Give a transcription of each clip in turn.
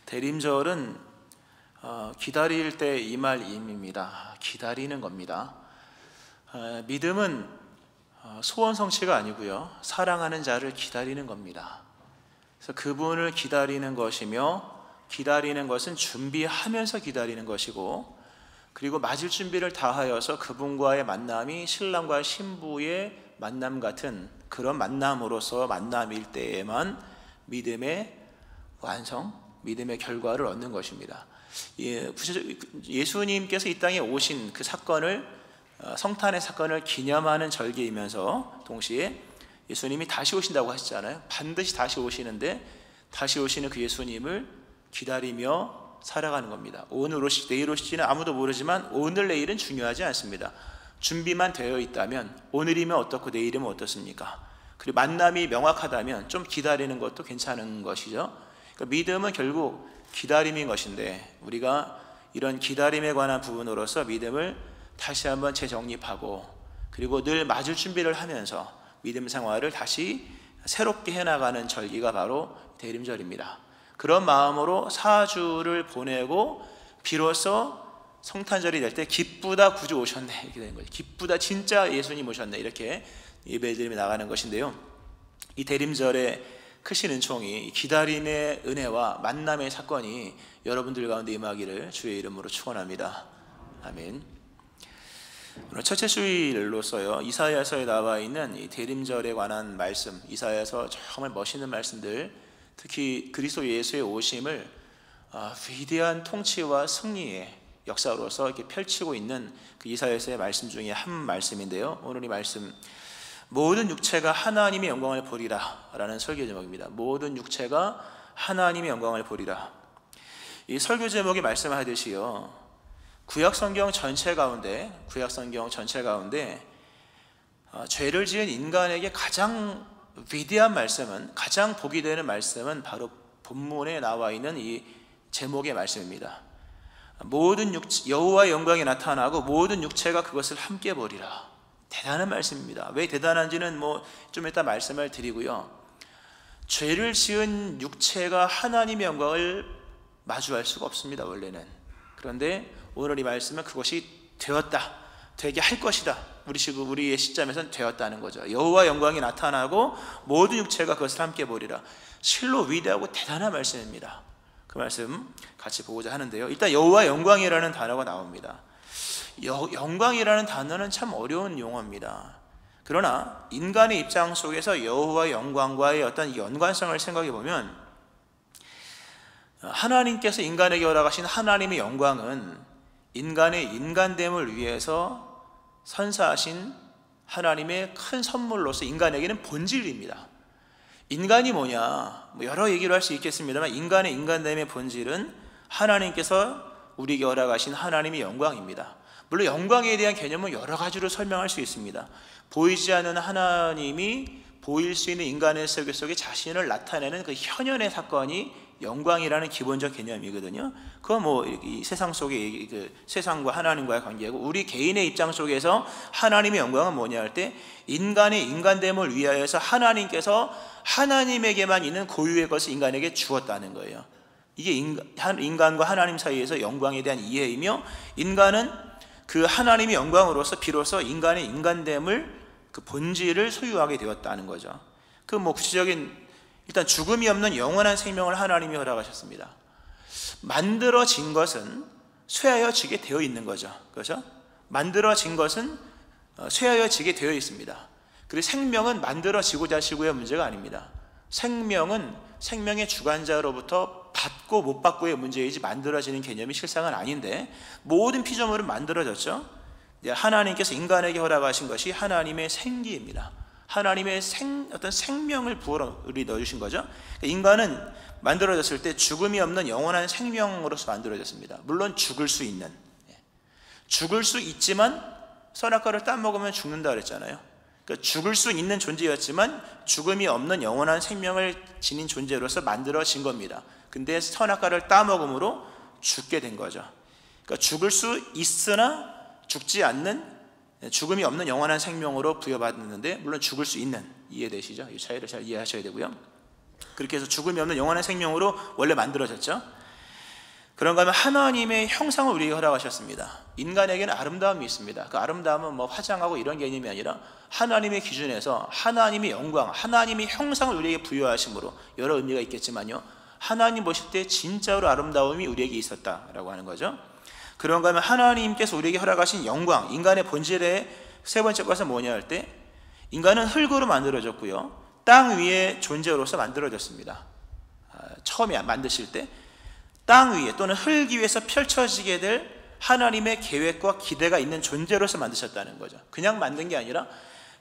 대림절은 기다릴 때 이 말입니다. 기다리는 겁니다. 믿음은 소원 성취가 아니고요, 사랑하는 자를 기다리는 겁니다. 그래서 그분을 기다리는 것이며, 기다리는 것은 준비하면서 기다리는 것이고, 그리고 맞을 준비를 다하여서 그분과의 만남이 신랑과 신부의 만남 같은 그런 만남으로서 만남일 때에만 믿음의 완성, 믿음의 결과를 얻는 것입니다. 예수님께서 이 땅에 오신 그 사건을, 성탄의 사건을 기념하는 절기이면서 동시에 예수님이 다시 오신다고 하시잖아요. 반드시 다시 오시는데, 다시 오시는 그 예수님을 기다리며 살아가는 겁니다. 오늘 오실지 내일 오실지는 아무도 모르지만 오늘 내일은 중요하지 않습니다. 준비만 되어 있다면 오늘이면 어떻고 내일이면 어떻습니까? 그리고 만남이 명확하다면 좀 기다리는 것도 괜찮은 것이죠. 그러니까 믿음은 결국 기다림인 것인데, 우리가 이런 기다림에 관한 부분으로서 믿음을 다시 한번 재정립하고, 그리고 늘 맞을 준비를 하면서 믿음 생활을 다시 새롭게 해나가는 절기가 바로 대림절입니다. 그런 마음으로 사주를 보내고 비로소 성탄절이 될 때 기쁘다, 구주 오셨네, 이렇게 되는 거죠. 기쁘다, 진짜 예수님 오셨네, 이렇게 예배드림이 나가는 것인데요, 이 대림절의 크신 은총이, 기다림의 은혜와 만남의 사건이 여러분들 가운데 임하기를 주의 이름으로 축원합니다. 아멘. 오늘 첫째 주일로서요, 이사야서에 나와 있는 이 대림절에 관한 말씀, 이사야서 정말 멋있는 말씀들, 특히 그리스도 예수의 오심을 위대한 통치와 승리의 역사로서 이렇게 펼치고 있는 그 이사야서의 말씀 중에 한 말씀인데요, 오늘 이 말씀, 모든 육체가 하나님의 영광을 보리라 라는 설교 제목입니다. 모든 육체가 하나님의 영광을 보리라. 이 설교 제목이 말씀하듯이요, 구약성경 전체 가운데 죄를 지은 인간에게 가장 위대한 말씀은, 가장 복이 되는 말씀은 바로 본문에 나와 있는 이 제목의 말씀입니다. 모든 여호와의 영광이 나타나고 모든 육체가 그것을 함께 보리라. 대단한 말씀입니다. 왜 대단한지는 좀 이따 말씀을 드리고요, 죄를 지은 육체가 하나님의 영광을 마주할 수가 없습니다, 원래는. 그런데 오늘 이 말씀은 그것이 되게 할 것이다, 우리의 시점에서는 되었다는 거죠. 여호와 영광이 나타나고 모든 육체가 그것을 함께 보리라. 실로 위대하고 대단한 말씀입니다. 그 말씀 같이 보고자 하는데요, 일단 여호와 영광이라는 단어가 나옵니다. 영광이라는 단어는 참 어려운 용어입니다. 그러나 인간의 입장 속에서 여호와 영광과의 어떤 연관성을 생각해 보면, 하나님께서 인간에게 허락하신 하나님의 영광은 인간의 인간됨을 위해서 선사하신 하나님의 큰 선물로서 인간에게는 본질입니다. 인간이 뭐냐, 여러 얘기를 할 수 있겠습니다만, 인간의 인간됨의 본질은 하나님께서 우리에게 허락하신 하나님의 영광입니다. 물론 영광에 대한 개념은 여러 가지로 설명할 수 있습니다. 보이지 않는 하나님이 보일 수 있는 인간의 세계 속에 자신을 나타내는 그 현현의 사건이 영광이라는 기본적 개념이거든요. 그건 이 세상 속의 세상과 하나님과의 관계고, 우리 개인의 입장 속에서 하나님의 영광은 뭐냐 할 때, 인간의 인간됨을 위하여서 하나님께서 하나님에게만 있는 고유의 것을 인간에게 주었다는 거예요. 이게 인간과 하나님 사이에서 영광에 대한 이해이며, 인간은 그 하나님의 영광으로서 비로소 인간의 인간됨을, 그 본질을 소유하게 되었다는 거죠. 구체적인, 일단 죽음이 없는 영원한 생명을 하나님이 허락하셨습니다. 만들어진 것은 쇠하여지게 되어 있는 거죠. 그렇죠? 만들어진 것은 쇠하여지게 되어 있습니다. 그리고 생명은 만들어지고 자시고의 문제가 아닙니다. 생명은 생명의 주관자로부터 받고 못 받고의 문제이지 만들어지는 개념이 실상은 아닌데, 모든 피조물은 만들어졌죠. 하나님께서 인간에게 허락하신 것이 하나님의 생기입니다. 하나님의 어떤 생명을 부어 넣어주신 거죠. 인간은 만들어졌을 때 죽음이 없는 영원한 생명으로서 만들어졌습니다. 물론 죽을 수 있지만, 선악과를 따먹으면 죽는다 그랬잖아요. 그러니까 죽을 수 있는 존재였지만 죽음이 없는 영원한 생명을 지닌 존재로서 만들어진 겁니다. 근데 선악과를 따먹음으로 죽게 된 거죠. 그러니까 죽을 수 있으나 죽지 않는, 죽음이 없는 영원한 생명으로 부여받았는데, 물론 죽을 수 있는, 이해되시죠? 이 차이를 잘 이해하셔야 되고요. 그렇게 해서 죽음이 없는 영원한 생명으로 원래 만들어졌죠. 그런가 하면 하나님의 형상을 우리에게 허락하셨습니다. 인간에게는 아름다움이 있습니다. 그 아름다움은 뭐 화장하고 이런 개념이 아니라 하나님의 기준에서 하나님의 영광, 하나님의 형상을 우리에게 부여하심으로 여러 의미가 있겠지만요, 하나님 보실 때 진짜로 아름다움이 우리에게 있었다라고 하는 거죠. 그런가 하면 하나님께서 우리에게 허락하신 영광, 인간의 본질의 세 번째 것은 뭐냐 할 때, 인간은 흙으로 만들어졌고요, 땅 위의 존재로서 만들어졌습니다. 처음에 만드실 때 땅 위에 또는 흙 위에서 펼쳐지게 될 하나님의 계획과 기대가 있는 존재로서 만드셨다는 거죠. 그냥 만든 게 아니라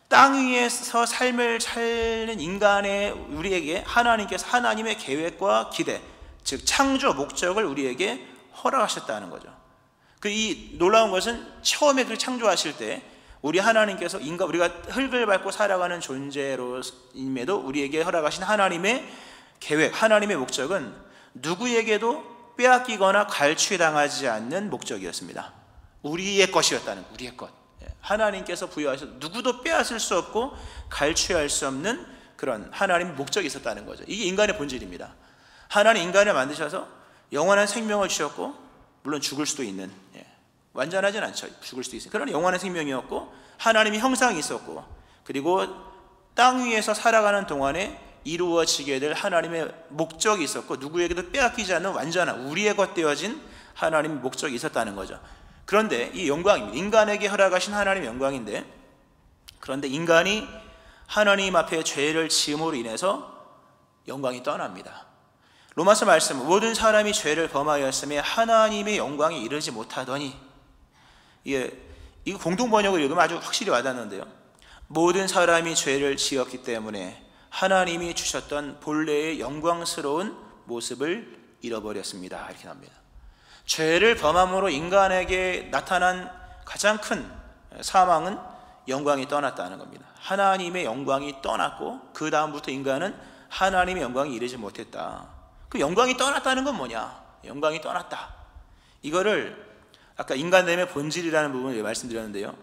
땅 위에서 삶을 사는 인간의 우리에게 하나님께서 하나님의 계획과 기대, 즉 창조 목적을 우리에게 허락하셨다는 거죠. 이 놀라운 것은 처음에 그 창조하실 때 우리 하나님께서 우리가 흙을 밟고 살아가는 존재로임에도 우리에게 허락하신 하나님의 계획, 하나님의 목적은 누구에게도 빼앗기거나 갈취당하지 않는 목적이었습니다. 우리의 것이었다는, 우리의 것. 하나님께서 부여하셔서 누구도 빼앗을 수 없고 갈취할 수 없는 그런 하나님의 목적이 있었다는 거죠. 이게 인간의 본질입니다. 하나님 인간을 만드셔서 영원한 생명을 주셨고, 물론 죽을 수도 있는, 완전하진 않죠. 죽을 수도 있어요. 그러나 영원한 생명이었고, 하나님의 형상이 있었고, 그리고 땅 위에서 살아가는 동안에 이루어지게 될 하나님의 목적이 있었고, 누구에게도 빼앗기지 않는 완전한 우리의 것 되어진 하나님의 목적이 있었다는 거죠. 그런데 이 영광입니다. 인간에게 허락하신 하나님의 영광인데, 그런데 인간이 하나님 앞에 죄를 지음으로 인해서 영광이 떠납니다. 로마서 말씀, 모든 사람이 죄를 범하였음에 하나님의 영광에 이르지 못하더니, 이게 공동 번역을 읽으면 아주 확실히 와닿는데요, 모든 사람이 죄를 지었기 때문에 하나님이 주셨던 본래의 영광스러운 모습을 잃어버렸습니다, 이렇게 나옵니다. 죄를 범함으로 인간에게 나타난 가장 큰 사망은 영광이 떠났다는 겁니다. 하나님의 영광이 떠났고, 그 다음부터 인간은 하나님의 영광에 이르지 못했다. 그 영광이 떠났다는 건 뭐냐? 영광이 떠났다, 이거를 아까 인간됨의 본질이라는 부분을 말씀드렸는데요,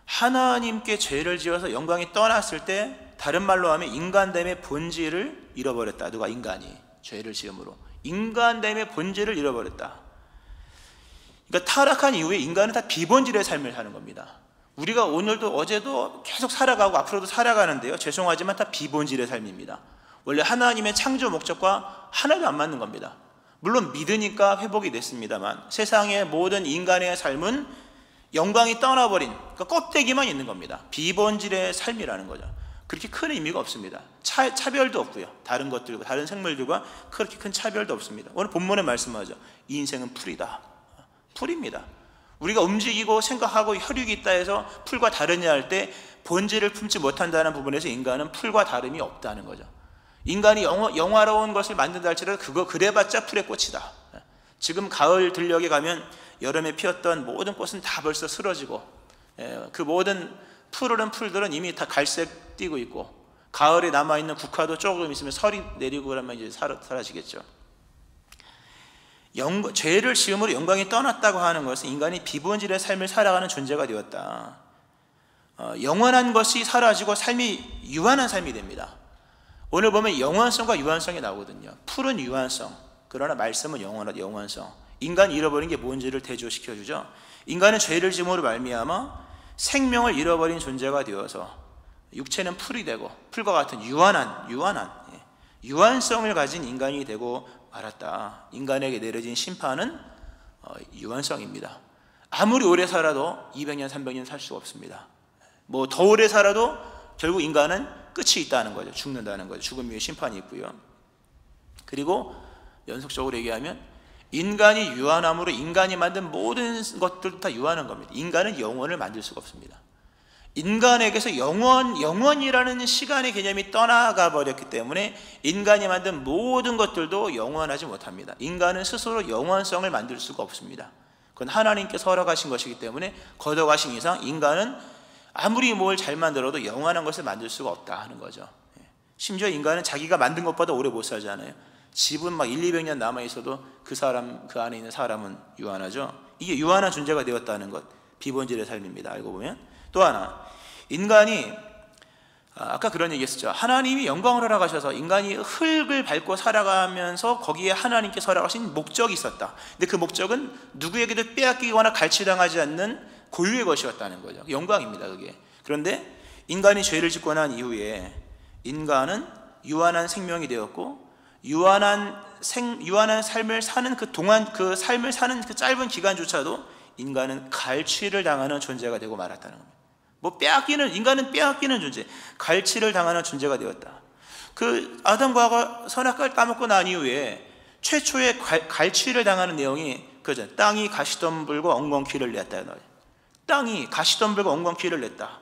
하나님께 죄를 지어서 영광이 떠났을 때, 다른 말로 하면 인간됨의 본질을 잃어버렸다. 누가? 인간이 죄를 지음으로 인간됨의 본질을 잃어버렸다. 그러니까 타락한 이후에 인간은 다 비본질의 삶을 사는 겁니다. 우리가 오늘도 어제도 계속 살아가고 앞으로도 살아가는데요, 죄송하지만 다 비본질의 삶입니다. 원래 하나님의 창조 목적과 하나도 안 맞는 겁니다. 물론 믿으니까 회복이 됐습니다만, 세상의 모든 인간의 삶은 영광이 떠나버린, 그러니까 껍데기만 있는 겁니다. 비본질의 삶이라는 거죠. 그렇게 큰 의미가 없습니다. 차별도 없고요, 다른 것들과 다른 생물들과 그렇게 큰 차별도 없습니다. 오늘 본문에 말씀하죠, 이 인생은 풀이다. 풀입니다. 우리가 움직이고 생각하고 혈육이 있다 해서 풀과 다르냐 할 때, 본질을 품지 못한다는 부분에서 인간은 풀과 다름이 없다는 거죠. 인간이 영화로운 것을 만든다 할지라도 그래봤자 풀의 꽃이다. 지금 가을 들녘에 가면 여름에 피었던 모든 꽃은 다 벌써 쓰러지고, 그 모든 푸르른 풀들은 이미 다 갈색 띠고 있고, 가을에 남아있는 국화도 조금 있으면 설이 내리고 그러면 이제 사라지겠죠. 죄를 지음으로 영광이 떠났다고 하는 것은 인간이 비본질의 삶을 살아가는 존재가 되었다. 영원한 것이 사라지고 삶이 유한한 삶이 됩니다. 오늘 보면 영원성과 유한성이 나오거든요. 풀은 유한성, 그러나 말씀은 영원성. 인간이 잃어버린 게 뭔지를 대조시켜주죠. 인간은 죄를 지음으로 말미암아 생명을 잃어버린 존재가 되어서 육체는 풀이 되고, 풀과 같은 유한성을 가진 인간이 되고 말았다. 인간에게 내려진 심판은 유한성입니다. 아무리 오래 살아도 200년, 300년 살 수가 없습니다. 뭐 더 오래 살아도 결국 인간은 끝이 있다는 거죠. 죽는다는 거죠. 죽음 위에 심판이 있고요. 그리고 연속적으로 얘기하면 인간이 유한함으로 인간이 만든 모든 것들도 다 유한한 겁니다. 인간은 영원을 만들 수가 없습니다. 인간에게서 영원이라는 시간의 개념이 떠나가 버렸기 때문에 인간이 만든 모든 것들도 영원하지 못합니다. 인간은 스스로 영원성을 만들 수가 없습니다. 그건 하나님께서 허락하신 것이기 때문에, 걷어가신 이상 인간은 아무리 뭘 잘 만들어도 영원한 것을 만들 수가 없다 하는 거죠. 심지어 인간은 자기가 만든 것보다 오래 못 살잖아요. 집은 막 1, 200년 남아있어도 그 안에 있는 사람은 유한하죠. 이게 유한한 존재가 되었다는 것, 비본질의 삶입니다. 알고 보면. 또 하나, 인간이 아까 그런 얘기 했었죠. 하나님이 영광을 허락하셔서 인간이 흙을 밟고 살아가면서 거기에 하나님께 허락하신 목적이 있었다. 근데 그 목적은 누구에게도 빼앗기거나 갈취당하지 않는 고유의 것이었다는 거죠. 영광입니다, 그게. 그런데 인간이 죄를 짓고 난 이후에 인간은 유한한 생명이 되었고, 유한한 삶을 사는 그 동안, 그 삶을 사는 그 짧은 기간조차도 인간은 갈취를 당하는 존재가 되고 말았다는 겁니다. 인간은 빼앗기는 존재, 갈취를 당하는 존재가 되었다. 그 아담과 하와가 선악과를 따먹고 난 이후에 최초의 갈취를 당하는 내용이 그죠. 땅이 가시덤불과 엉겅퀴를 냈다. 땅이 가시덤불과 엉겅퀴를 냈다.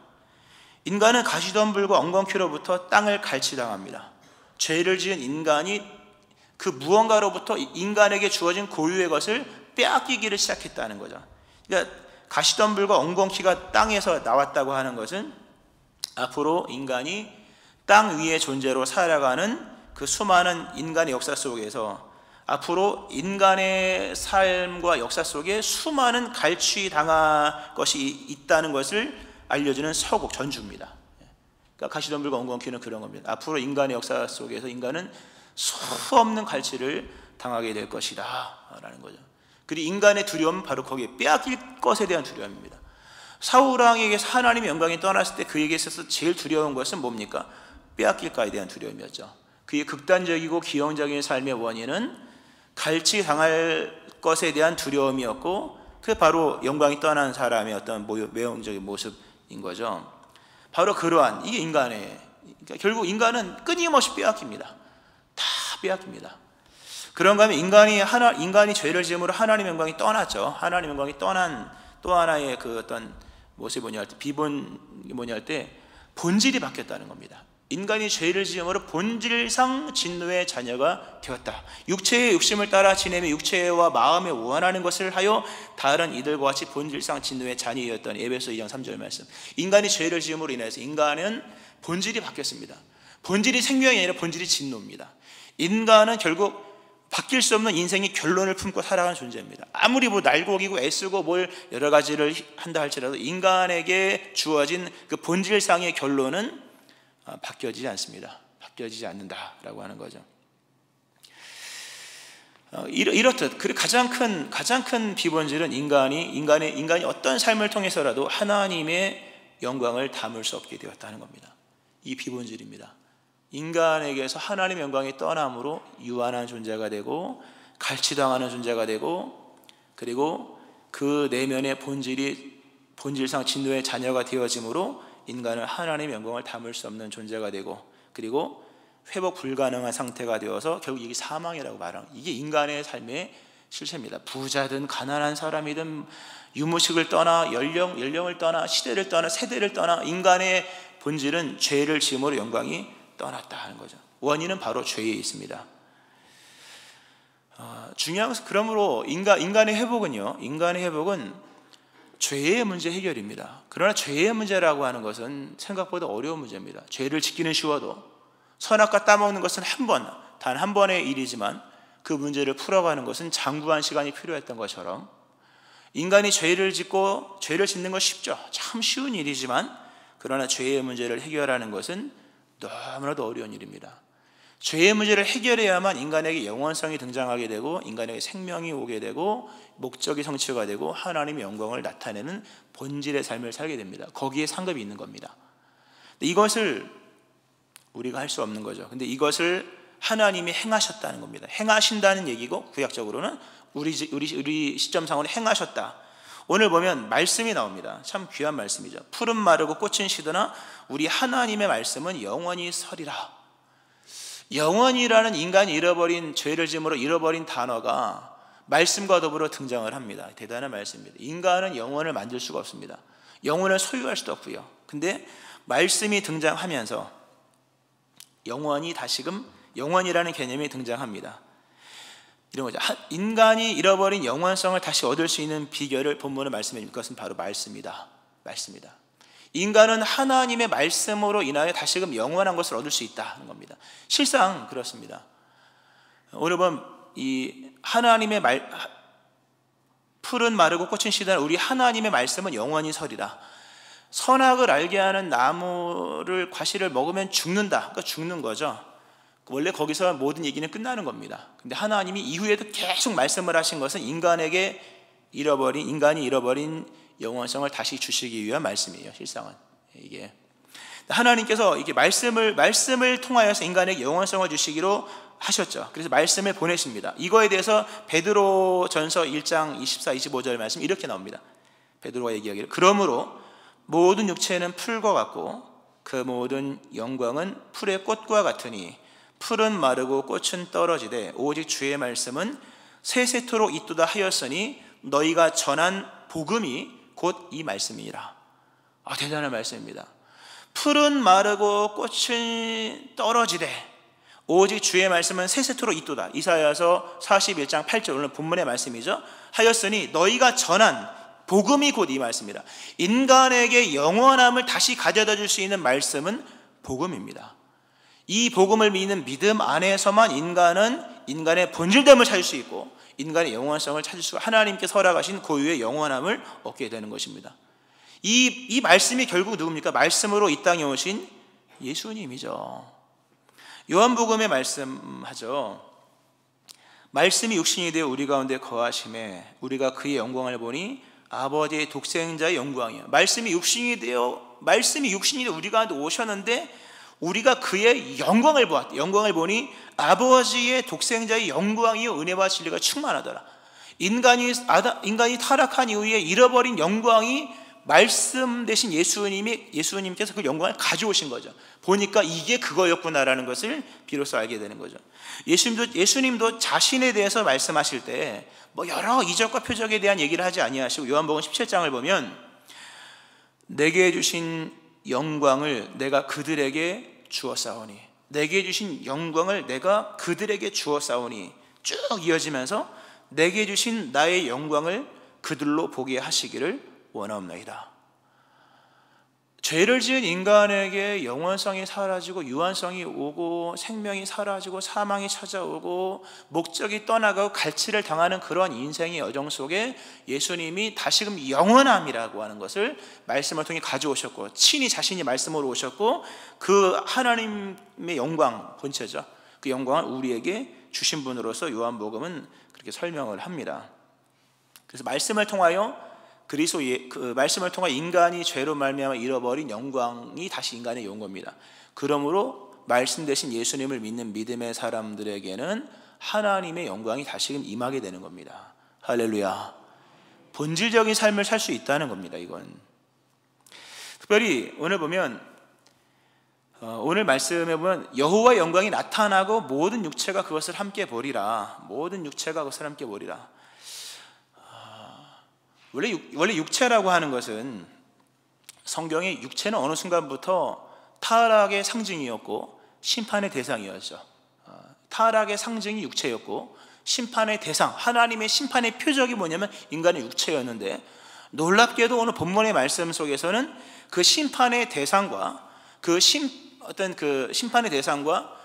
인간은 가시덤불과 엉겅퀴로부터 땅을 갈취당합니다. 죄를 지은 인간이 그 무언가로부터 인간에게 주어진 고유의 것을 빼앗기기를 시작했다는 거죠. 그러니까 가시덤불과 엉겅퀴가 땅에서 나왔다고 하는 것은 앞으로 인간이 땅 위의 존재로 살아가는 그 수많은 인간의 역사 속에서 앞으로 인간의 삶과 역사 속에 수많은 갈취당할 것이 있다는 것을 알려주는 서곡 전주입니다. 그러니까 가시덤불과 엉겅퀴는 그런 겁니다. 앞으로 인간의 역사 속에서 인간은 수 없는 갈취를 당하게 될 것이다 라는 거죠. 그리고 인간의 두려움은 바로 거기에 빼앗길 것에 대한 두려움입니다. 사울왕에게서 하나님의 영광이 떠났을 때 그에게 있어서 제일 두려운 것은 뭡니까? 빼앗길까에 대한 두려움이었죠. 그의 극단적이고 기형적인 삶의 원인은 갈취 당할 것에 대한 두려움이었고, 그 바로 영광이 떠난 사람의 어떤 외형적인 모습인 거죠. 바로 그러한 이게 그러니까 결국 인간은 끊임없이 빼앗깁니다. 다 빼앗깁니다. 그런가 하면 인간이 죄를 지음으로 하나님의 영광이 떠났죠. 하나님의 영광이 떠난 또 하나의 그 어떤 모습이 뭐냐 할 때, 비본이 뭐냐 할 때 본질이 바뀌었다는 겁니다. 인간이 죄를 지음으로 본질상 진노의 자녀가 되었다. 육체의 욕심을 따라 지내며 육체와 마음에 원하는 것을 하여 다른 이들과 같이 본질상 진노의 자녀였던 에베소 2장 3절 말씀. 인간이 죄를 지음으로 인해서 인간은 본질이 바뀌었습니다. 본질이 생명이 아니라 본질이 진노입니다. 인간은 결국 바뀔 수 없는 인생의 결론을 품고 살아가는 존재입니다. 아무리 날고기고 애쓰고 뭘 여러 가지를 한다 할지라도 인간에게 주어진 그 본질상의 결론은 바뀌어지지 않습니다. 바뀌어지지 않는다라고 하는 거죠. 이렇듯 가장 큰 비본질은 인간이 어떤 삶을 통해서라도 하나님의 영광을 담을 수 없게 되었다는 겁니다. 이 비본질입니다. 인간에게서 하나님의 영광이 떠남으로 유한한 존재가 되고 갈취당하는 존재가 되고, 그리고 그 내면의 본질상 진노의 자녀가 되어짐으로 인간은 하나님의 영광을 담을 수 없는 존재가 되고, 그리고 회복 불가능한 상태가 되어서 결국 이게 사망이라고 말하는, 이게 인간의 삶의 실체입니다. 부자든 가난한 사람이든 유무식을 떠나 연령을 떠나 시대를 떠나 세대를 떠나 인간의 본질은 죄를 지음으로 영광이 떠났다 하는 거죠. 원인은 바로 죄에 있습니다. 중요한 것은 그러므로 인간의 회복은 죄의 문제 해결입니다. 그러나 죄의 문제라고 하는 것은 생각보다 어려운 문제입니다. 죄를 짓기는 쉬워도 선악과 따먹는 것은 단 한 번의 일이지만 그 문제를 풀어가는 것은 장구한 시간이 필요했던 것처럼 인간이 죄를 짓는 건 쉽죠. 참 쉬운 일이지만 그러나 죄의 문제를 해결하는 것은 너무나도 어려운 일입니다. 죄의 문제를 해결해야만 인간에게 영원성이 등장하게 되고 인간에게 생명이 오게 되고 목적이 성취가 되고 하나님의 영광을 나타내는 본질의 삶을 살게 됩니다. 거기에 상급이 있는 겁니다. 이것을 우리가 할 수 없는 거죠. 근데 이것을 하나님이 행하셨다는 겁니다. 행하신다는 얘기고, 구약적으로는 우리 시점상으로 행하셨다. 오늘 보면 말씀이 나옵니다. 참 귀한 말씀이죠. 푸른 마르고 꽃은 시드나 우리 하나님의 말씀은 영원히 서리라. 영원이라는 인간이 죄를 지음으로 잃어버린 단어가 말씀과 더불어 등장을 합니다. 대단한 말씀입니다. 인간은 영원을 만들 수가 없습니다. 영원을 소유할 수도 없고요. 근데 말씀이 등장하면서 영원이라는 개념이 등장합니다. 이런 거죠. 인간이 잃어버린 영원성을 다시 얻을 수 있는 비결을 본문에 말씀해 줄 것은 바로 말씀이다. 인간은 하나님의 말씀으로 인하여 다시금 영원한 것을 얻을 수 있다는 겁니다. 실상 그렇습니다. 오늘 보면 이 하나님의 푸른 마르고 꽃은 시드나 우리 하나님의 말씀은 영원히 서리라. 선악을 알게 하는 나무를 과실을 먹으면 죽는다. 그러니까 죽는 거죠. 원래 거기서 모든 얘기는 끝나는 겁니다. 근데 하나님이 이후에도 계속 말씀을 하신 것은 인간이 잃어버린 영원성을 다시 주시기 위한 말씀이에요. 실상은 이게 하나님께서 이게 말씀을 통하여서 인간에게 영원성을 주시기로 하셨죠. 그래서 말씀을 보내십니다. 이거에 대해서 베드로전서 1장 24, 25절 말씀 이렇게 나옵니다. 베드로가 얘기하기를 그러므로 모든 육체는 풀과 같고 그 모든 영광은 풀의 꽃과 같으니 풀은 마르고 꽃은 떨어지되 오직 주의 말씀은 세세토록 있도다 하였으니 너희가 전한 복음이 곧 이 말씀이니라. 대단한 말씀입니다. 풀은 마르고 꽃은 떨어지되 오직 주의 말씀은 세세토록 있도다. 이사야서 41장 8절 오늘 본문의 말씀이죠. 하였으니 너희가 전한 복음이 곧 이 말씀이라. 인간에게 영원함을 다시 가져다 줄 수 있는 말씀은 복음입니다. 이 복음을 믿는 믿음 안에서만 인간은 인간의 본질됨을 찾을 수 있고 인간의 영원성을 찾을 수 있고 하나님께서 허락하신 고유의 영원함을 얻게 되는 것입니다. 이 말씀이 결국 누굽니까? 말씀으로 이 땅에 오신 예수님이죠. 요한복음에 말씀하죠. 말씀이 육신이 되어 우리 가운데 거하심에 우리가 그의 영광을 보니 아버지의 독생자의 영광이요. 말씀이 육신이 되어 우리 가운데 오셨는데 우리가 그의 영광을 보았다. 영광을 보니 아버지의 독생자의 영광이요 은혜와 진리가 충만하더라. 인간이 타락한 이후에 잃어버린 영광이 말씀 대신 예수님께서 그 영광을 가져오신 거죠. 보니까 이게 그거였구나라는 것을 비로소 알게 되는 거죠. 예수님도 자신에 대해서 말씀하실 때 여러 이적과 표적에 대한 얘기를 하지 아니하시고 요한복음 17장을 보면 내게 주신 영광을 내가 그들에게 주었사오니 내게 주신 영광을 내가 그들에게 주었사오니 쭉 이어지면서 내게 주신 나의 영광을 그들로 보게 하시기를 원하옵나이다. 죄를 지은 인간에게 영원성이 사라지고 유한성이 오고 생명이 사라지고 사망이 찾아오고 목적이 떠나가고 갈취를 당하는 그런 인생의 여정 속에 예수님이 다시금 영원함이라고 하는 것을 말씀을 통해 가져오셨고 친히 자신이 말씀으로 오셨고 그 하나님의 영광 본체죠. 그 영광을 우리에게 주신 분으로서 요한복음은 그렇게 설명을 합니다. 그래서 말씀을 통하여 그 말씀을 통해 인간이 죄로 말미암아 잃어버린 영광이 다시 인간에 온 겁니다. 그러므로 말씀 대신 예수님을 믿는 믿음의 사람들에게는 하나님의 영광이 다시금 임하게 되는 겁니다. 할렐루야. 본질적인 삶을 살 수 있다는 겁니다. 이건 특별히 오늘 보면 오늘 말씀에 보면 여호와의 영광이 나타나고 모든 육체가 그것을 함께 보리라. 모든 육체가 그것을 함께 보리라. 원래 육체라고 하는 것은 성경의 육체는 어느 순간부터 타락의 상징이었고 심판의 대상이었죠. 타락의 상징이 육체였고 심판의 대상, 하나님의 심판의 표적이 뭐냐면 인간의 육체였는데 놀랍게도 오늘 본문의 말씀 속에서는 그 심판의 대상과 그 심판의 대상과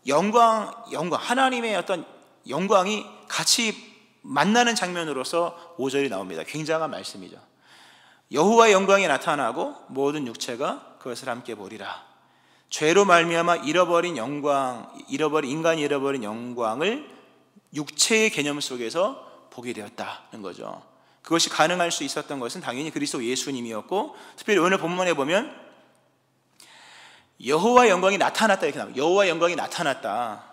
영광 하나님의 어떤 영광이 같이 만나는 장면으로서 5절이 나옵니다. 굉장한 말씀이죠. 여호와의 영광이 나타나고 모든 육체가 그것을 함께 보리라. 죄로 말미암아 인간이 잃어버린 영광을 육체의 개념 속에서 보게 되었다는 거죠. 그것이 가능할 수 있었던 것은 당연히 그리스도 예수님이었고 특별히 오늘 본문에 보면 여호와의 영광이 나타났다 이렇게 나옵니다. 여호와의 영광이 나타났다.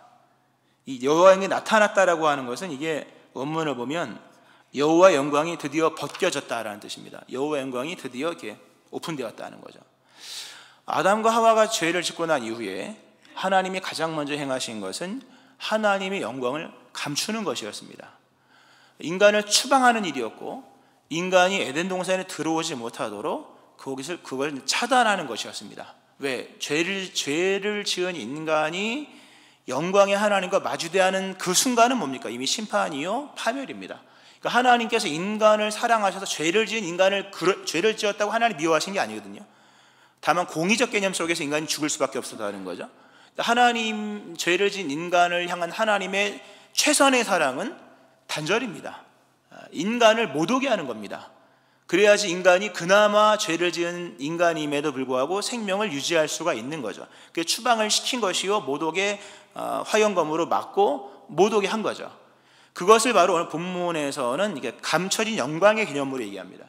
이 여호와의 영광이 나타났다라고 하는 것은 이게 원문을 보면 여호와의 영광이 드디어 벗겨졌다라는 뜻입니다. 여호와의 영광이 드디어 이렇게 오픈되었다는 거죠. 아담과 하와가 죄를 짓고 난 이후에 하나님이 가장 먼저 행하신 것은 하나님의 영광을 감추는 것이었습니다. 인간을 추방하는 일이었고 인간이 에덴 동산에 들어오지 못하도록 그걸 차단하는 것이었습니다. 왜? 죄를 지은 인간이 영광의 하나님과 마주대하는 그 순간은 뭡니까? 이미 심판이요 파멸입니다. 그러니까 하나님께서 인간을 사랑하셔서 죄를 지었다고 하나님 미워하신 게 아니거든요. 다만 공의적 개념 속에서 인간이 죽을 수밖에 없었다는 거죠. 하나님 죄를 지은 인간을 향한 하나님의 최선의 사랑은 단절입니다. 인간을 못 오게 하는 겁니다. 그래야지 인간이 그나마 죄를 지은 인간임에도 불구하고 생명을 유지할 수가 있는 거죠. 그 추방을 시킨 것이요, 모독의 화형검으로 맞고 모독이 한 거죠. 그것을 바로 오늘 본문에서는 이게 감춰진 영광의 개념으로 얘기합니다.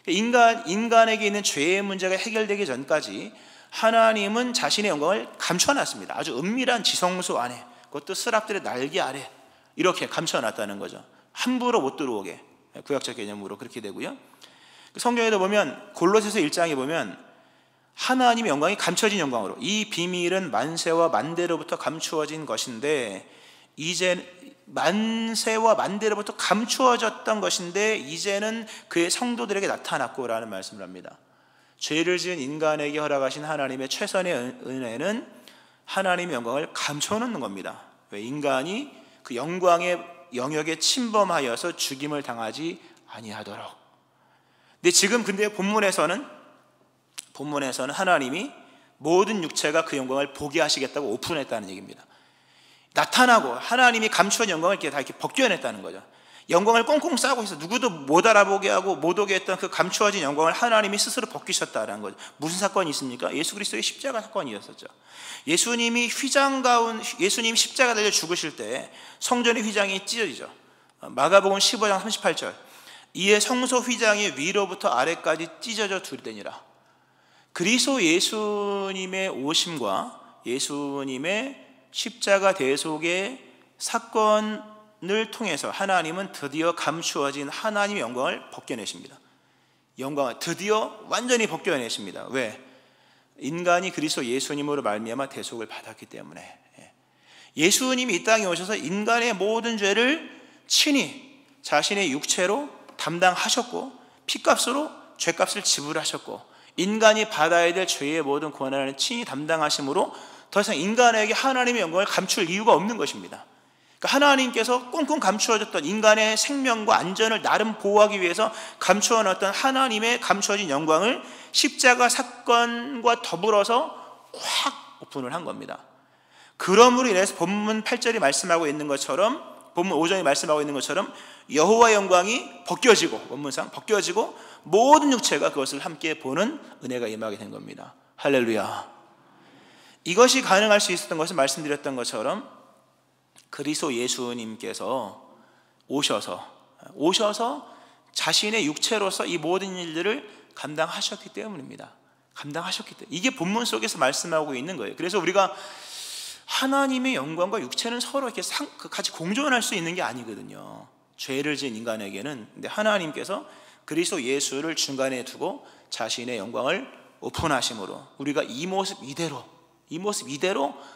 인간에게 있는 죄의 문제가 해결되기 전까지 하나님은 자신의 영광을 감춰놨습니다. 아주 은밀한 지성소 안에, 그것도 스랍들의 날개 아래 이렇게 감춰놨다는 거죠. 함부로 못 들어오게, 구약적 개념으로 그렇게 되고요. 성경에도 보면 골로새서 1장에 보면 하나님의 영광이 감춰진 영광으로, 이 비밀은 만세와 만대로부터 감추어진 것인데 이제 만세와 만대로부터 감추어졌던 것인데 이제는 그의 성도들에게 나타났고 라는 말씀을 합니다. 죄를 지은 인간에게 허락하신 하나님의 최선의 은혜는 하나님의 영광을 감춰놓는 겁니다. 왜? 인간이 그 영광의 영역에 침범하여서 죽임을 당하지 아니하도록. 근데 본문에서는 하나님이 모든 육체가 그 영광을 보게 하시겠다고 오픈했다는 얘기입니다. 나타나고 하나님이 감추어진 영광을 이렇게 벗겨냈다는 거죠. 영광을 꽁꽁 싸고 있어 누구도 못 알아보게 하고 못 오게 했던 그 감추어진 영광을 하나님이 스스로 벗기셨다는 거죠. 무슨 사건이 있습니까? 예수 그리스도의 십자가 사건이었었죠. 예수님이 십자가 달려 죽으실 때 성전의 휘장이 찢어지죠. 마가복음 15장 38절, 이에 성소 휘장이 위로부터 아래까지 찢어져 둘이되니라. 그리스도 예수님의 오심과 예수님의 십자가 대속의 사건을 통해서 하나님은 드디어 감추어진 하나님의 영광을 벗겨내십니다. 영광을 드디어 완전히 벗겨내십니다. 왜? 인간이 그리스도 예수님으로 말미암아 대속을 받았기 때문에. 예수님이 이 땅에 오셔서 인간의 모든 죄를 친히 자신의 육체로 담당하셨고 피값으로 죄값을 지불하셨고 인간이 받아야 될 죄의 모든 고난을 친히 담당하심으로 더 이상 인간에게 하나님의 영광을 감출 이유가 없는 것입니다. 그러니까 하나님께서 꽁꽁 감추어졌던 인간의 생명과 안전을 나름 보호하기 위해서 감추어놨던 하나님의 감추어진 영광을 십자가 사건과 더불어서 확 오픈을 한 겁니다. 그러므로 인해서 본문 8절이 말씀하고 있는 것처럼, 본문 5절이 말씀하고 있는 것처럼 여호와의 영광이 벗겨지고, 본문상 벗겨지고 모든 육체가 그것을 함께 보는 은혜가 임하게 된 겁니다. 할렐루야. 이것이 가능할 수 있었던 것은 말씀드렸던 것처럼 그리스도 예수님께서 오셔서 자신의 육체로서 이 모든 일들을 감당하셨기 때문입니다. 감당하셨기 때문에 이게 본문 속에서 말씀하고 있는 거예요. 그래서 우리가 하나님의 영광과 육체는 서로 이렇게 같이 공존할 수 있는 게 아니거든요. 죄를 지은 인간에게는. 근데 하나님께서 그리스도 예수를 중간에 두고 자신의 영광을 오픈하심으로 우리가 이 모습 이대로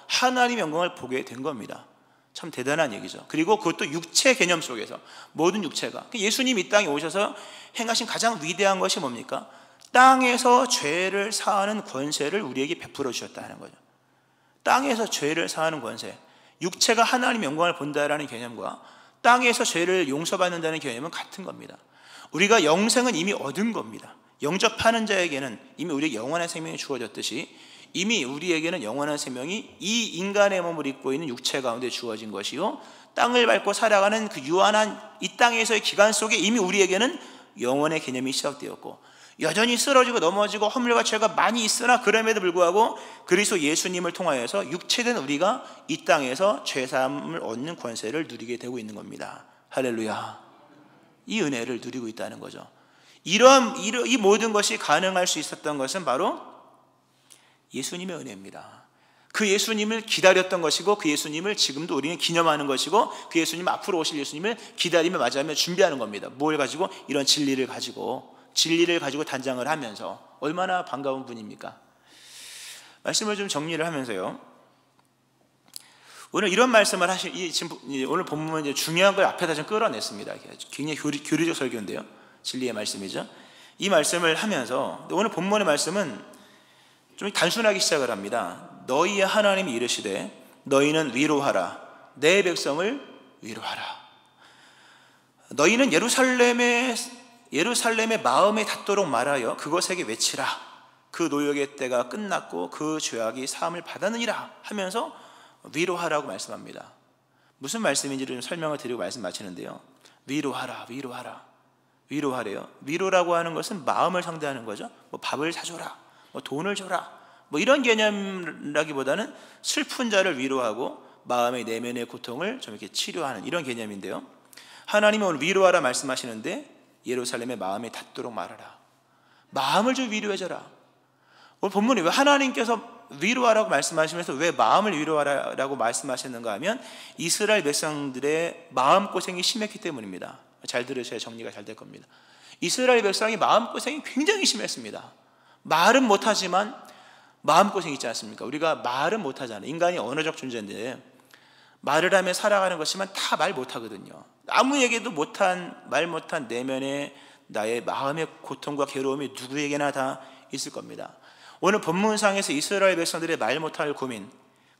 하나님의 영광을 보게 된 겁니다. 참 대단한 얘기죠. 그리고 그것도 육체 개념 속에서 모든 육체가, 예수님 이 땅에 오셔서 행하신 가장 위대한 것이 뭡니까? 땅에서 죄를 사하는 권세를 우리에게 베풀어 주셨다는 거죠. 땅에서 죄를 사하는 권세, 육체가 하나님의 영광을 본다라는 개념과 땅에서 죄를 용서받는다는 개념은 같은 겁니다. 우리가 영생은 이미 얻은 겁니다. 영접하는 자에게는 이미 우리에게 영원한 생명이 주어졌듯이 이미 우리에게는 영원한 생명이 이 인간의 몸을 입고 있는 육체 가운데 주어진 것이요, 땅을 밟고 살아가는 그 유한한 이 땅에서의 기간 속에 이미 우리에게는 영원의 개념이 시작되었고, 여전히 쓰러지고 넘어지고 허물과 죄가 많이 있으나 그럼에도 불구하고 그리스도 예수님을 통하여서 육체된 우리가 이 땅에서 죄사함을 얻는 권세를 누리게 되고 있는 겁니다. 할렐루야. 이 은혜를 누리고 있다는 거죠. 이 모든 것이 가능할 수 있었던 것은 바로 예수님의 은혜입니다. 그 예수님을 기다렸던 것이고 그 예수님을 지금도 우리는 기념하는 것이고 그 예수님 앞으로 오실 예수님을 기다리며 맞이하며 준비하는 겁니다. 뭘 가지고? 이런 진리를 가지고 단장을 하면서. 얼마나 반가운 분입니까? 말씀을 좀 정리를 하면서요, 오늘 이런 말씀을 오늘 본문은 이제 중요한 걸 앞에다 좀 끌어냈습니다. 굉장히 교리적 설교인데요, 진리의 말씀이죠. 이 말씀을 하면서 오늘 본문의 말씀은 좀 단순하게 시작을 합니다. 너희의 하나님이 이르시되 너희는 위로하라, 내 백성을 위로하라. 너희는 예루살렘의 마음에 닿도록 말하여 그것에게 외치라. 그 노역의 때가 끝났고 그 죄악이 사함을 받았느니라 하면서 위로하라고 말씀합니다. 무슨 말씀인지를 좀 설명을 드리고 말씀 마치는데요, 위로하라. 위로하래요. 위로라고 하는 것은 마음을 상대하는 거죠. 뭐 밥을 사줘라, 뭐 돈을 줘라, 뭐 이런 개념이라기보다는 슬픈 자를 위로하고 마음의 내면의 고통을 좀 이렇게 치료하는 이런 개념인데요. 하나님은 오늘 위로하라 말씀하시는데 예루살렘의 마음이 닿도록 말하라. 마음을 좀 위로해줘라. 오늘 본문이 왜 하나님께서 위로하라고 말씀하시면서 왜 마음을 위로하라고 말씀하셨는가 하면 이스라엘 백성들의 마음고생이 심했기 때문입니다. 잘 들으셔야 정리가 잘 될 겁니다. 이스라엘 백성이 마음고생이 굉장히 심했습니다. 말은 못하지만 마음고생이 있지 않습니까? 우리가 말은 못하잖아요. 인간이 언어적 존재인데 말을 하며 살아가는 것이지만 다 말 못하거든요. 아무에게도 말 못한 내면의 나의 마음의 고통과 괴로움이 누구에게나 다 있을 겁니다. 오늘 본문상에서 이스라엘 백성들의 말 못할 고민,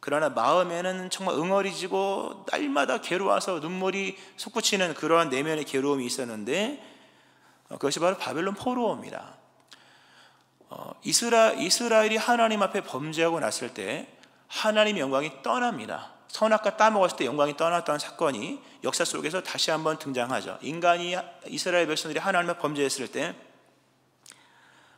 그러나 마음에는 정말 응어리지고 날마다 괴로워서 눈물이 솟구치는 그러한 내면의 괴로움이 있었는데 그것이 바로 바벨론 포로입니다. 이스라엘이 하나님 앞에 범죄하고 났을 때 하나님의 영광이 떠납니다. 선악과 따먹었을 때 영광이 떠났던 사건이 역사 속에서 다시 한번 등장하죠. 인간이 이스라엘 백성들이 하나님 앞에 범죄했을 때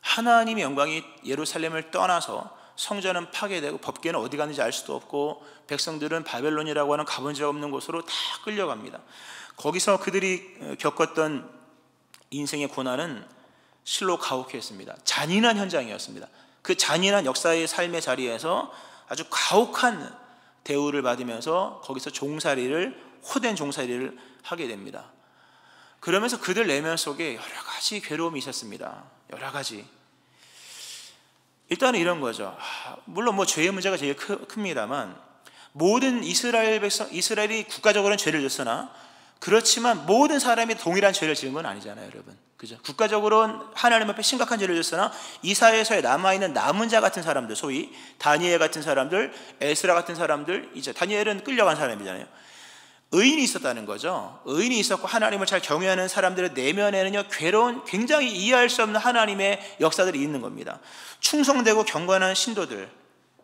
하나님의 영광이 예루살렘을 떠나서 성전은 파괴되고 법궤는 어디 갔는지 알 수도 없고 백성들은 바벨론이라고 하는 가본 적 없는 곳으로 다 끌려갑니다. 거기서 그들이 겪었던 인생의 고난은 실로 가혹했습니다. 잔인한 현장이었습니다. 그 잔인한 역사의 삶의 자리에서 아주 가혹한 대우를 받으면서 거기서 헛된 종살이를 하게 됩니다. 그러면서 그들 내면 속에 여러 가지 괴로움이 있었습니다. 여러 가지. 일단은 이런 거죠. 물론 뭐 죄의 문제가 제일 큽니다만 모든 이스라엘이 국가적으로는 죄를 졌으나 그렇지만 모든 사람이 동일한 죄를 지은 건 아니잖아요, 여러분. 그죠? 국가적으로는 하나님 앞에 심각한 죄를 졌으나 이 사회에서 남아있는 남은 자 같은 사람들, 소위 다니엘 같은 사람들, 에스라 같은 사람들, 이제 다니엘은 끌려간 사람이잖아요. 의인이 있었다는 거죠. 의인이 있었고 하나님을 잘 경외하는 사람들의 내면에는요 괴로운, 굉장히 이해할 수 없는 하나님의 역사들이 있는 겁니다. 충성되고 경건한 신도들,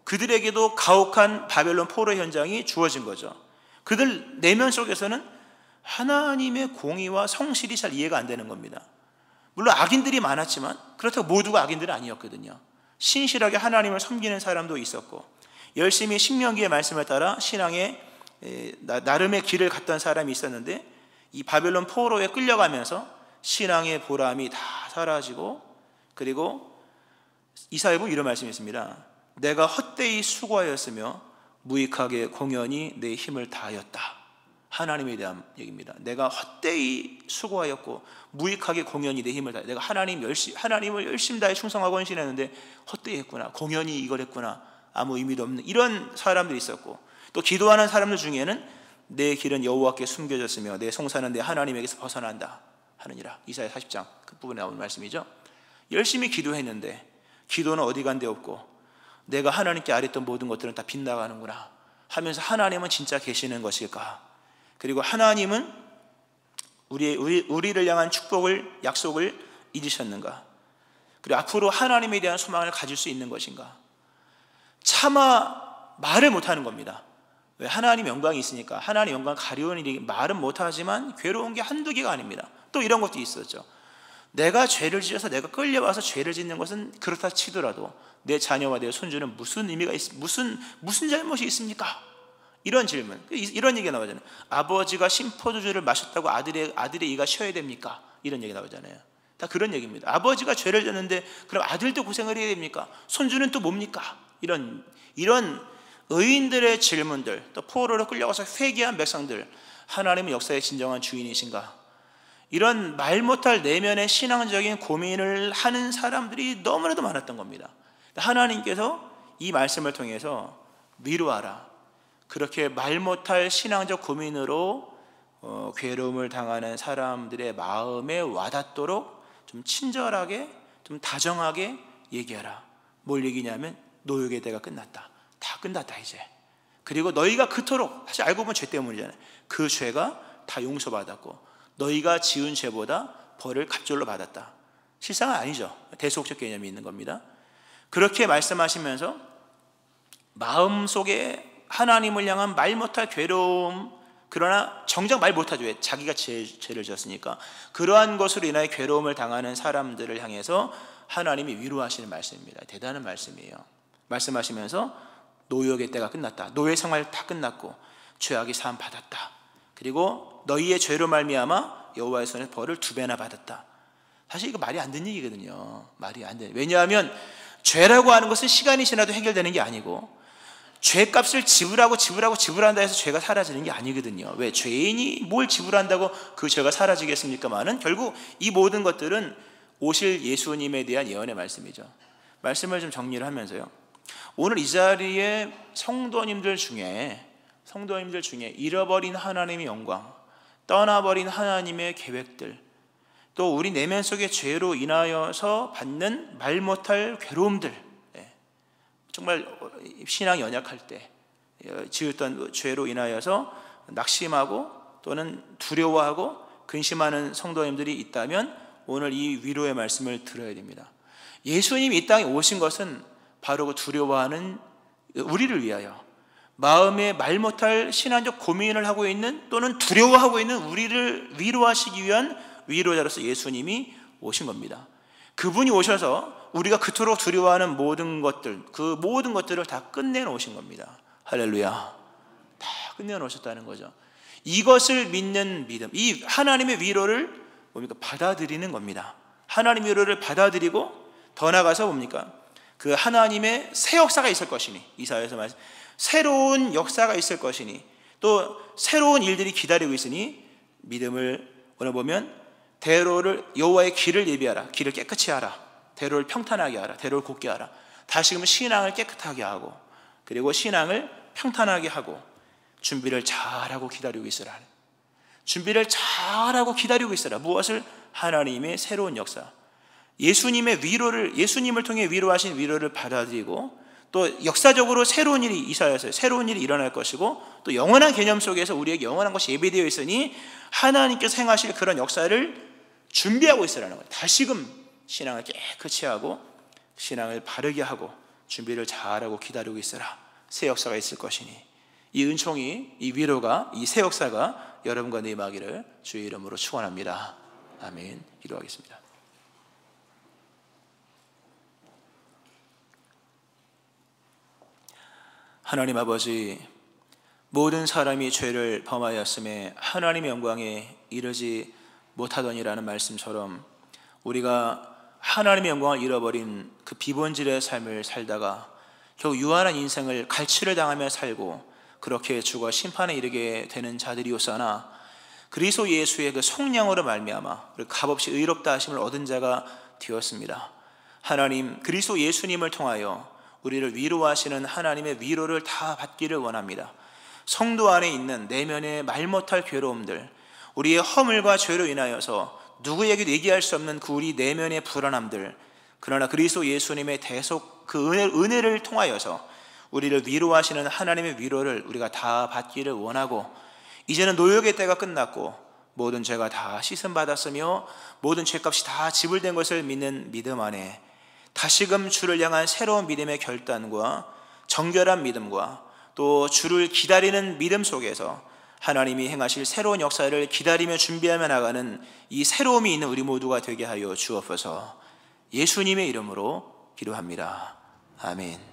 그들에게도 가혹한 바벨론 포로 현장이 주어진 거죠. 그들 내면 속에서는 하나님의 공의와 성실이 잘 이해가 안 되는 겁니다. 물론 악인들이 많았지만 그렇다고 모두가 아기인들은 아니었거든요. 신실하게 하나님을 섬기는 사람도 있었고 열심히 신명기의 말씀을 따라 신앙의 나름의 길을 갔던 사람이 있었는데 이 바벨론 포로에 끌려가면서 신앙의 보람이 다 사라지고, 그리고 이사야에 보면 이런 말씀이 있습니다. 내가 헛되이 수고하였으며 무익하게 공연히 내 힘을 다하였다. 하나님에 대한 얘기입니다. 내가 헛되이 수고하였고 무익하게 공연히 내 힘을 다해. 내가 하나님을 열심히 다해 충성하고 헌신했는데 헛되이 했구나, 공연히 이걸 했구나, 아무 의미도 없는 이런 사람들이 있었고, 또 기도하는 사람들 중에는 내 길은 여호와께 숨겨졌으며 내 송사는 내 하나님에게서 벗어난다 하느니라. 이사야 40장 그 부분에 나오는 말씀이죠. 열심히 기도했는데 기도는 어디 간 데 없고 내가 하나님께 아뢰던 모든 것들은 다 빗나가는구나 하면서 하나님은 진짜 계시는 것일까? 그리고 하나님은 우리를 향한 축복을, 약속을 잊으셨는가? 그리고 앞으로 하나님에 대한 소망을 가질 수 있는 것인가? 차마 말을 못하는 겁니다. 왜? 하나님 영광이 있으니까. 하나님 영광 가려운 일이 말은 못하지만 괴로운 게 한두 개가 아닙니다. 또 이런 것도 있었죠. 내가 죄를 지어서 내가 끌려와서 죄를 짓는 것은 그렇다 치더라도 내 자녀와 내 손주는 무슨 의미가 무슨 잘못이 있습니까? 이런 질문, 이런 얘기가 나오잖아요. 아버지가 신포도주를 마셨다고 아들의 이가 쉬어야 됩니까? 이런 얘기 나오잖아요. 다 그런 얘기입니다. 아버지가 죄를 졌는데 그럼 아들도 고생을 해야 됩니까? 손주는 또 뭡니까? 이런 의인들의 질문들, 또 포로로 끌려가서 회개한 백성들, 하나님은 역사의 진정한 주인이신가? 이런 말 못할 내면의 신앙적인 고민을 하는 사람들이 너무나도 많았던 겁니다. 하나님께서 이 말씀을 통해서 위로하라, 그렇게 말 못할 신앙적 고민으로 괴로움을 당하는 사람들의 마음에 와닿도록 좀 친절하게, 좀 다정하게 얘기하라. 뭘 얘기냐면 노역의 때가 끝났다. 다 끝났다 이제. 그리고 너희가 그토록, 사실 알고 보면 죄 때문이잖아요. 그 죄가 다 용서받았고 너희가 지은 죄보다 벌을 갑절로 받았다. 실상은 아니죠. 대속적 개념이 있는 겁니다. 그렇게 말씀하시면서 마음속에 하나님을 향한 말 못할 괴로움, 그러나 정작 말 못하죠. 왜? 자기가 죄를 지었으니까. 그러한 것으로 인하여 괴로움을 당하는 사람들을 향해서 하나님이 위로하시는 말씀입니다. 대단한 말씀이에요. 말씀하시면서 노역의 때가 끝났다. 노예 생활 다 끝났고 죄악이 사함 받았다. 그리고 너희의 죄로 말미암아 여호와의 손에 벌을 2배나 받았다. 사실 이거 말이 안 되는 얘기거든요. 말이 안 돼. 왜냐하면 죄라고 하는 것은 시간이 지나도 해결되는 게 아니고, 죄값을 지불한다 해서 죄가 사라지는 게 아니거든요. 왜? 죄인이 뭘 지불한다고 그 죄가 사라지겠습니까마는 결국 이 모든 것들은 오실 예수님에 대한 예언의 말씀이죠. 말씀을 좀 정리를 하면서요, 오늘 이 자리에 성도님들 중에 잃어버린 하나님의 영광, 떠나버린 하나님의 계획들, 또 우리 내면 속의 죄로 인하여서 받는 말 못할 괴로움들, 정말 신앙이 연약할 때 지었던 죄로 인하여서 낙심하고 또는 두려워하고 근심하는 성도님들이 있다면 오늘 이 위로의 말씀을 들어야 됩니다. 예수님이 이 땅에 오신 것은 바로 그 두려워하는 우리를 위하여, 마음에 말 못할 신앙적 고민을 하고 있는 또는 두려워하고 있는 우리를 위로하시기 위한 위로자로서 예수님이 오신 겁니다. 그분이 오셔서 우리가 그토록 두려워하는 모든 것들, 그 모든 것들을 다 끝내놓으신 겁니다. 할렐루야. 다 끝내놓으셨다는 거죠. 이것을 믿는 믿음, 이 하나님의 위로를 뭡니까? 받아들이는 겁니다. 하나님의 위로를 받아들이고 더 나아가서 뭡니까? 그 하나님의 새 역사가 있을 것이니, 이사야에서 말씀, 새로운 역사가 있을 것이니, 또 새로운 일들이 기다리고 있으니 믿음을 오늘 보면 대로를, 여호와의 길을 예비하라, 길을 깨끗이 하라, 대로를 평탄하게 하라, 대로를 곧게 하라. 다시금 신앙을 깨끗하게 하고, 그리고 신앙을 평탄하게 하고 준비를 잘하고 기다리고 있으라. 준비를 잘하고 기다리고 있으라. 무엇을? 하나님의 새로운 역사, 예수님의 위로를, 예수님을 통해 위로하신 위로를 받아들이고, 또 역사적으로 새로운 일이, 이사야서에 새로운 일이 일어날 것이고, 또 영원한 개념 속에서 우리에게 영원한 것이 예비되어 있으니 하나님께서 행하실 그런 역사를 준비하고 있으라는 거예요. 다시금 신앙을 깨끗이 하고 신앙을 바르게 하고 준비를 잘하고 기다리고 있으라. 새 역사가 있을 것이니, 이 은총이, 이 위로가, 이 새 역사가 여러분과 내 임하기를 주의 이름으로 축원합니다. 아멘. 기도하겠습니다. 하나님 아버지, 모든 사람이 죄를 범하였음에 하나님의 영광에 이르지 못하더니라는 말씀처럼 우리가 하나님의 영광을 잃어버린 그 비본질의 삶을 살다가 결국 유한한 인생을 갈취를 당하며 살고 그렇게 죽어 심판에 이르게 되는 자들이었으나, 그리스도 예수의 그 속량으로 말미암아 값없이 의롭다 하심을 얻은 자가 되었습니다. 하나님, 그리스도 예수님을 통하여 우리를 위로하시는 하나님의 위로를 다 받기를 원합니다. 성도 안에 있는 내면의 말 못할 괴로움들, 우리의 허물과 죄로 인하여서 누구에게도 얘기할 수 없는 그 우리 내면의 불안함들, 그러나 그리스도 예수님의 대속 그 은혜를 통하여서 우리를 위로하시는 하나님의 위로를 우리가 다 받기를 원하고, 이제는 노역의 때가 끝났고 모든 죄가 다 씻음받았으며 모든 죄값이 다 지불된 것을 믿는 믿음 안에 다시금 주를 향한 새로운 믿음의 결단과 정결한 믿음과 또 주를 기다리는 믿음 속에서 하나님이 행하실 새로운 역사를 기다리며 준비하며 나가는 이 새로움이 있는 우리 모두가 되게 하여 주옵소서. 예수님의 이름으로 기도합니다. 아멘.